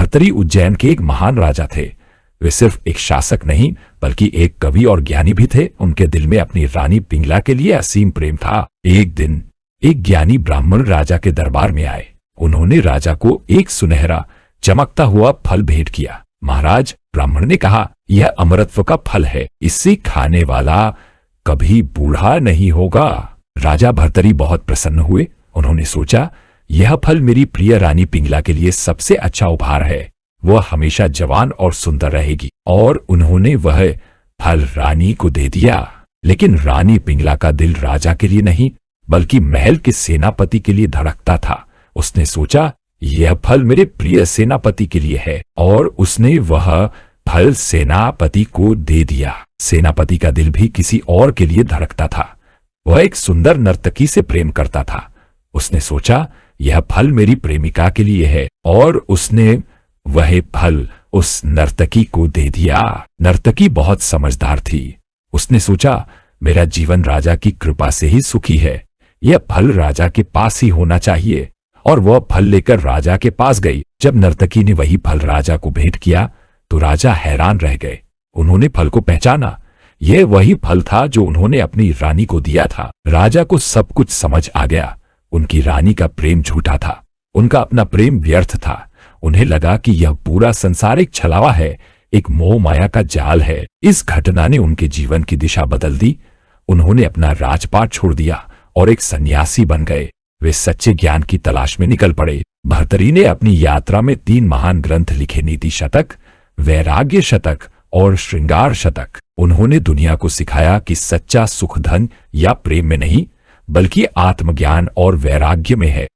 भर्तरी उज्जैन के एक महान राजा थे। वे सिर्फ एक शासक नहीं बल्कि एक कवि और ज्ञानी भी थे। उनके दिल में अपनी रानी पिंगला के लिए असीम प्रेम था। एक दिन एक ज्ञानी ब्राह्मण राजा के दरबार में आए। उन्होंने राजा को एक सुनहरा चमकता हुआ फल भेंट किया। महाराज, ब्राह्मण ने कहा, यह अमरत्व का फल है, इसे खाने वाला कभी बूढ़ा नहीं होगा। राजा भर्तरी बहुत प्रसन्न हुए। उन्होंने सोचा, यह फल मेरी प्रिय रानी पिंगला के लिए सबसे अच्छा उपहार है। वह हमेशा जवान और सुंदर रहेगी। और उन्होंने वह फल रानी को दे दिया। लेकिन रानी पिंगला का दिल राजा के लिए नहीं बल्कि महल के सेनापति के लिए धड़कता था। उसने सोचा, यह फल मेरे प्रिय सेनापति के लिए है, और उसने वह फल सेनापति को दे दिया। सेनापति का दिल भी किसी और के लिए धड़कता था। वह एक सुंदर नर्तकी से प्रेम करता था। उसने सोचा, यह फल मेरी प्रेमिका के लिए है, और उसने वह फल उस नर्तकी को दे दिया। नर्तकी बहुत समझदार थी। उसने सोचा, मेरा जीवन राजा की कृपा से ही सुखी है। यह फल राजा के पास ही होना चाहिए। और वह फल लेकर राजा के पास गई। जब नर्तकी ने वही फल राजा को भेंट किया तो राजा हैरान रह गए। उन्होंने फल को पहचाना। यह वही फल था जो उन्होंने अपनी रानी को दिया था। राजा को सब कुछ समझ आ गया। उनकी रानी का प्रेम झूठा था। उनका अपना प्रेम व्यर्थ था। उन्हें लगा कि यह पूरा संसार एक छलावा है, एक मोह माया का जाल है। इस घटना ने उनके जीवन की दिशा बदल दी। उन्होंने अपना राजपाट छोड़ दिया और एक सन्यासी बन गए। वे सच्चे ज्ञान की तलाश में निकल पड़े। भर्तरी ने अपनी यात्रा में 3 महान ग्रंथ लिखे, नीति शतक, वैराग्य शतक और श्रृंगार शतक। उन्होंने दुनिया को सिखाया कि सच्चा सुख धन या प्रेम में नहीं बल्कि आत्मज्ञान और वैराग्य में है।